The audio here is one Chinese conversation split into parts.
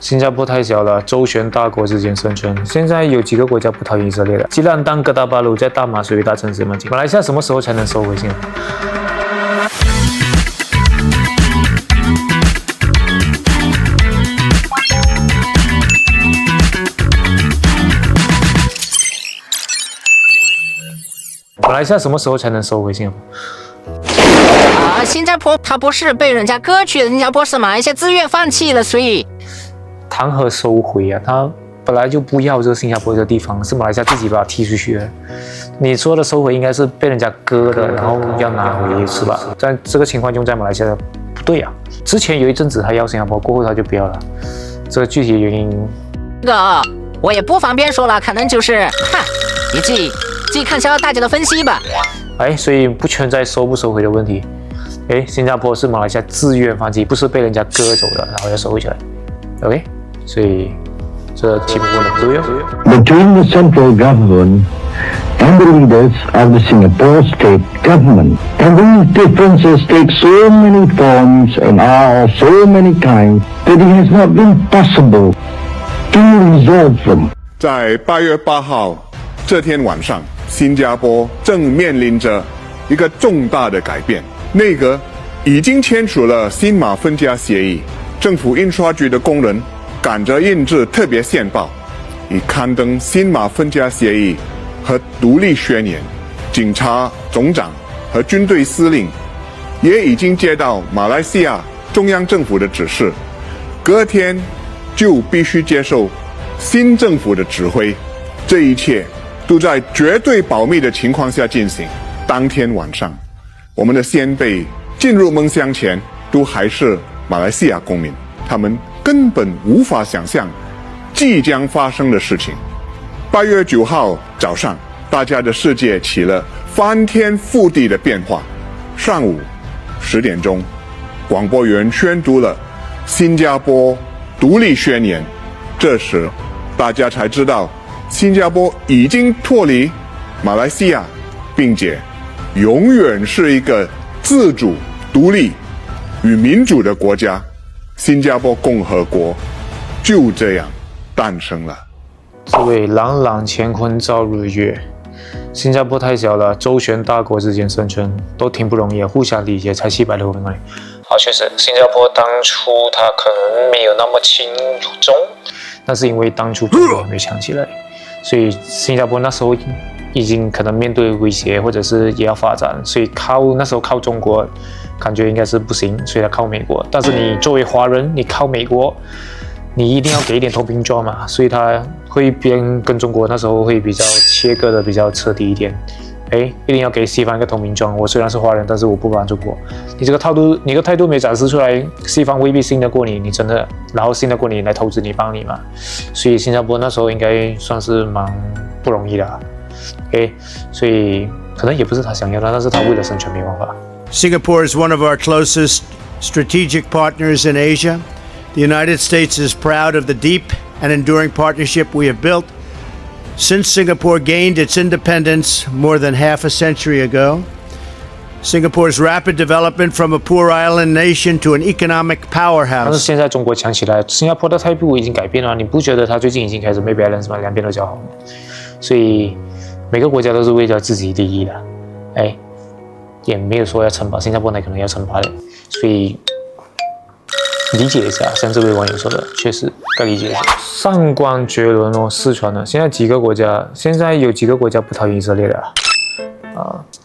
新加坡太小了，周旋大国之间生存。现在有几个国家不讨厌以色列的？吉兰丹、哥打巴鲁在大马水为大城市吗？马来西亚什么时候才能收回新加坡？马来西亚什么时候才能收回新加坡？新加坡它不是被人家割去的，新加坡是马来西亚自愿放弃了，所以谈何收回啊？他本来就不要这个新加坡这个地方，是马来西亚自己把它踢出去的。你说的收回应该是被人家割的，然后要拿回是吧？但这个情况用在马来西亚不对啊。之前有一阵子他要新加坡，过后他就不要了。这个具体的原因，这个我也不方便说了，可能就是你自己看下大家的分析吧。所以不存在收不收回的问题。新加坡是马来西亚自愿放弃，不是被人家割走的，然后要收回起来。OK， 所以这题目问的不对哦。Between the central government and the leaders of the Singapore state government, and these differences take so many forms and are of so many kinds that it has not been possible to resolve them. 在8月8号这天晚上，新加坡正面临着一个重大的改变。内阁已经签署了新马分家协议，政府印刷局的工人赶着印制特别线报，以刊登新马分家协议和独立宣言。警察总长和军队司令也已经接到马来西亚中央政府的指示，隔天就必须接受新政府的指挥。这一切都在绝对保密的情况下进行。当天晚上，我们的先辈进入梦乡前都还是马来西亚公民，他们根本无法想象即将发生的事情。8月9号早上，大家的世界起了翻天覆地的变化。上午10点钟，广播员宣读了新加坡独立宣言，这时大家才知道新加坡已经脱离马来西亚，并且永远是一个自主、独立与民主的国家。新加坡共和国就这样诞生了。这位朗朗乾坤照日月。新加坡太小了，周旋大国之间生存都挺不容易，互相理解才700多公里。好，确实，新加坡当初它可能没有那么轻重，那是因为当初中国还没强起来，所以新加坡那时候已经可能面对威胁，或者是也要发展，所以那时候靠中国感觉应该是不行，所以他靠美国。但是你作为华人，你靠美国，你一定要给一点投名状嘛，所以他会跟中国那时候会比较切割的比较彻底一点。一定要给西方一个投名状。我虽然是华人，但是我不帮中国。你这个态度没展示出来，西方未必信得过你，你真的，然后信得过你来投资你帮你嘛。所以新加坡那时候应该算是蛮不容易的。所以可能也不是他想要的，但是他为了生存没办法。Singapore is one of our closest strategic partners in Asia. The United States is proud of the deep and enduring partnership we have built since Singapore gained its independence more than half a century ago. Singapore's rapid development from a poor island nation to an economic 但是 powerhouse. 现在中国强起来，新加坡的态度已经改变了，你不觉得他最近已经开始 maybe balance 吗？两边都较好吗？所以每个国家都是为了自己利益的，也没有说要惩罚新加坡，那可能要惩罚的，所以理解一下，像这位网友说的，确实该理解一下。上官绝伦哦，四川的，现在有几个国家不讨厌以色列的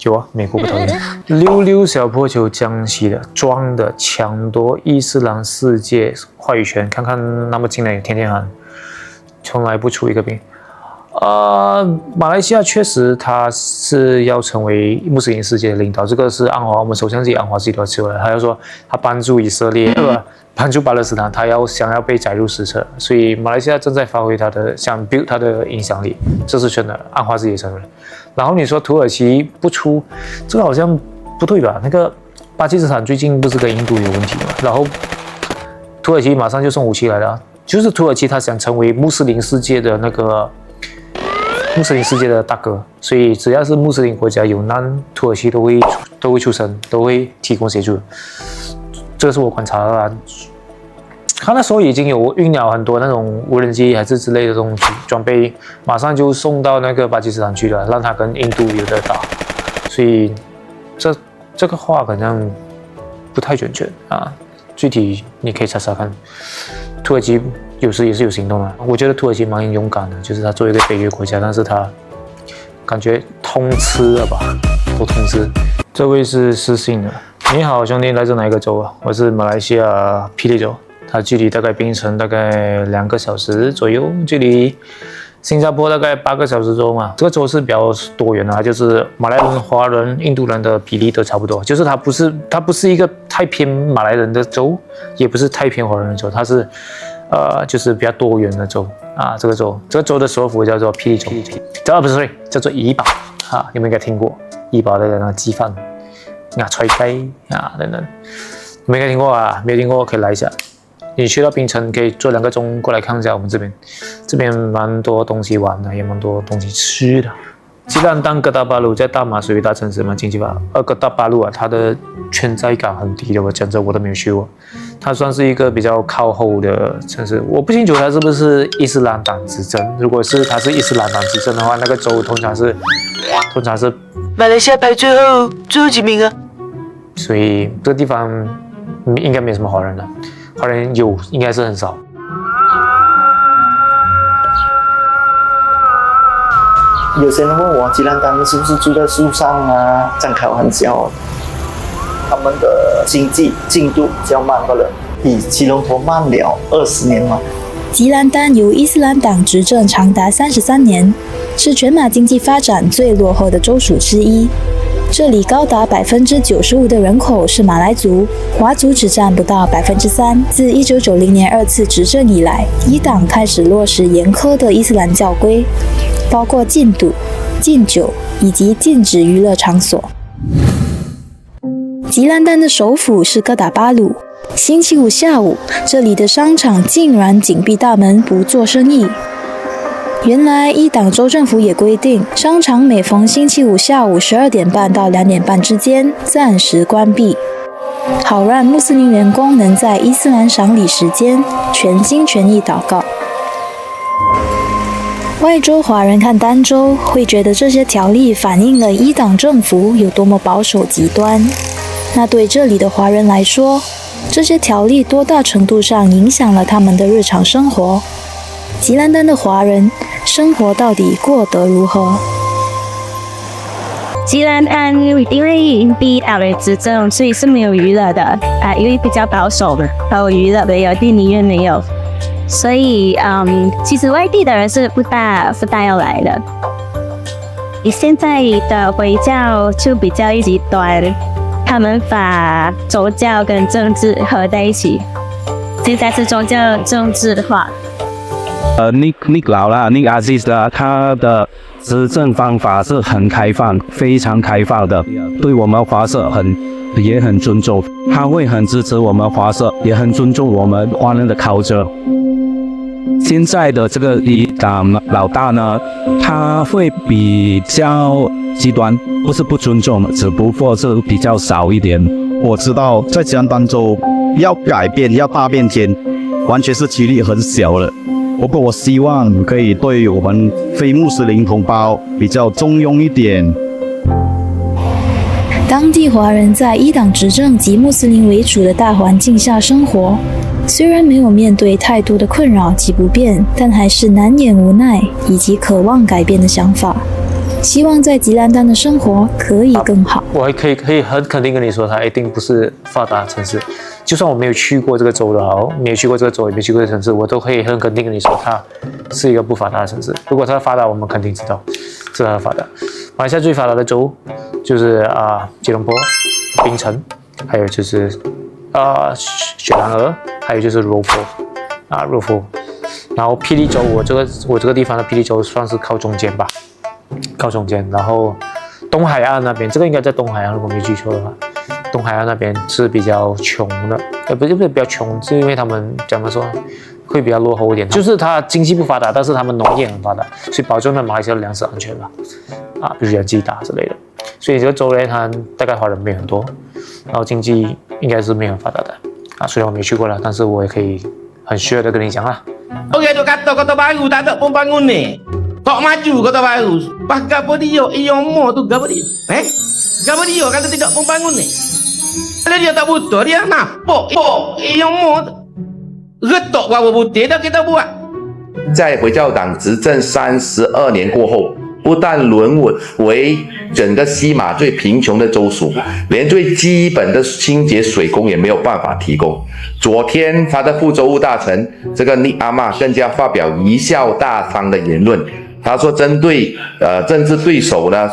有啊，美国不讨厌。溜溜小破球，江西的，装的抢夺伊斯兰世界话语权，看看那么近的天天喊，从来不出一个兵。马来西亚确实他是要成为穆斯林世界的领导，这个是我们首相自己安华自己都说了，他要说他帮助以色列，帮助巴勒斯坦，他想要被载入史册，所以马来西亚正在发挥想 build 他的影响力，这是真的，安华自己也承认。然后你说土耳其不出，这个好像不对吧？那个巴基斯坦最近不是跟印度有问题吗？然后土耳其马上就送武器来了，就是土耳其他想成为穆斯林世界的大哥，所以只要是穆斯林国家有难，土耳其都会出声，都会提供协助。这个是我观察的啦，他那时候已经有运了很多那种无人机还是之类的东西装备，马上就送到那个巴基斯坦去了，让他跟印度有得打。所以这个话可能不太准确啊，具体你可以查查看。土耳其有时也是有行动的，我觉得土耳其蛮勇敢的，就是他作为一个北约国家，但是他感觉通吃了吧，都通吃。这位是私信的，你好兄弟，来自哪一个州啊？我是马来西亚霹雳州，它距离大概槟城大概2个小时左右，距离新加坡大概8个小时左右嘛。这个州是比较多元的，就是马来人、华人、印度人的比例都差不多，就是它不是一个太偏马来人的州，也不是太偏华人的州，它是就是比较多元的州啊。这个州的首府叫做霹雳州，不是叫做怡保啊，你们应该听过怡保的那个鸡饭啊、脆鸡啊等等，你们应该听过啊？没有听过可以来一下。你去到槟城可以坐2个钟过来看一下我们这边蛮多东西玩的，也蛮多东西吃的。吉兰丹哥打巴鲁在大马属于大城市嘛，经济发达。哥打巴鲁啊，它的存在感很低的，我讲真我都没有去过。它算是一个比较靠后的城市，我不清楚它是不是伊斯兰党执政。如果是它是伊斯兰党执政的话，那个州通常是马来西亚排最后几名啊。所以这个地方应该没什么华人的。华人有，应该是很少。有些人问我，吉兰丹是不是住在树上啊？这样开玩笑。他们的经济进度比较慢的人，比吉隆坡慢了20年嘛。吉兰丹由伊斯兰党执政长达33年，是全马经济发展最落后的州属之一。这里高达95%的人口是马来族，华族只占不到3%。自1990年2次执政以来，伊党开始落实严苛的伊斯兰教规，包括禁赌、禁酒以及禁止娱乐场所。吉兰丹的首府是哥打巴鲁，星期五下午，这里的商场竟然紧闭大门不做生意。原来伊党州政府也规定，商场每逢星期五下午12点半到2点半之间暂时关闭，好让穆斯林员工能在伊斯兰赏礼时间全心全意祷告。外州华人看儋州，会觉得这些条例反映了伊党政府有多么保守极端。那对这里的华人来说，这些条例多大程度上影响了他们的日常生活？吉兰丹的华人生活到底过得如何？吉兰丹因为第一党的执政，所以是没有娱乐的啊，因为比较保守嘛，还有娱乐没有，电影院没有，所以其实外地的人是不大要来的。现在的回教就比较极端，他们把宗教跟政治合在一起，现在是宗教政治化。Nick 老了 ，Nick Aziz 的他的执政方法是很开放，非常开放的，对我们华社也很尊重，他会很支持我们华社，也很尊重我们华人的culture。现在的这个伊党老大呢，他会比较极端，不是不尊重，只不过是比较少一点。我知道在吉兰丹州要改变，要大变天，完全是几率很小了。不过我希望可以对我们非穆斯林同胞比较中庸一点。当地华人在伊党执政及穆斯林为主的大环境下生活，虽然没有面对太多的困扰及不便，但还是难掩无奈以及渴望改变的想法。希望在吉兰丹的生活可以更好。我可以很肯定跟你说，它一定不是发达城市。就算我没有去过这个州的好，没有去过这个州，也没去过这个城市，我都可以很肯定跟你说，它是一个不发达的城市。如果它发达，我们肯定知道是它发达。马来西亚最发达的州就是吉隆坡、槟城，还有就是雪兰莪，还有就是柔佛。然后霹雳州，我这个地方的霹雳州算是靠中间吧。靠中间，然后东海岸那边，这个应该在东海岸，如果没记错的话，东海岸那边是比较穷的，不是比较穷，是因为他们怎么说会比较落后一点，就是它经济不发达，但是他们农业很发达，所以保证了马来西亚的粮食安全吧，比如养鸡打之类的，所以这个州呢，它大概华人没有很多，然后经济应该是没有很发达的虽然我没去过了，但是我也可以很 sure 的跟你讲啦。 Okey tu kata kota baru tak ada pembangun ni. Tok maju kota baru. Bah gapo dia iyomo tu gapo dia? Gapo dia kata tidak pembangun ni. Kalau dia tak butuh dia napok iyomo tu. Retok berapa putih dah kita buat. 在回教党执政32年过后，不但沦为整个西马最贫穷的州属，连最基本的清洁水工也没有办法提供。昨天，他的副州务大臣这个尼阿玛更加发表贻笑大方的言论。他说，针对政治对手呢，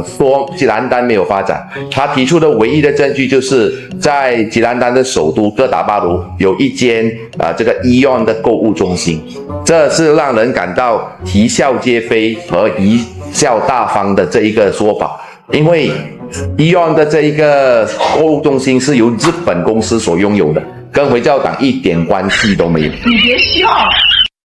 说吉兰丹没有发展。他提出的唯一的证据就是在吉兰丹的首都哥打巴卢有一间这个医院的购物中心，这是让人感到啼笑皆非和贻笑大方的这一个说法。因为医院的这一个购物中心是由日本公司所拥有的，跟回教党一点关系都没有。你别笑。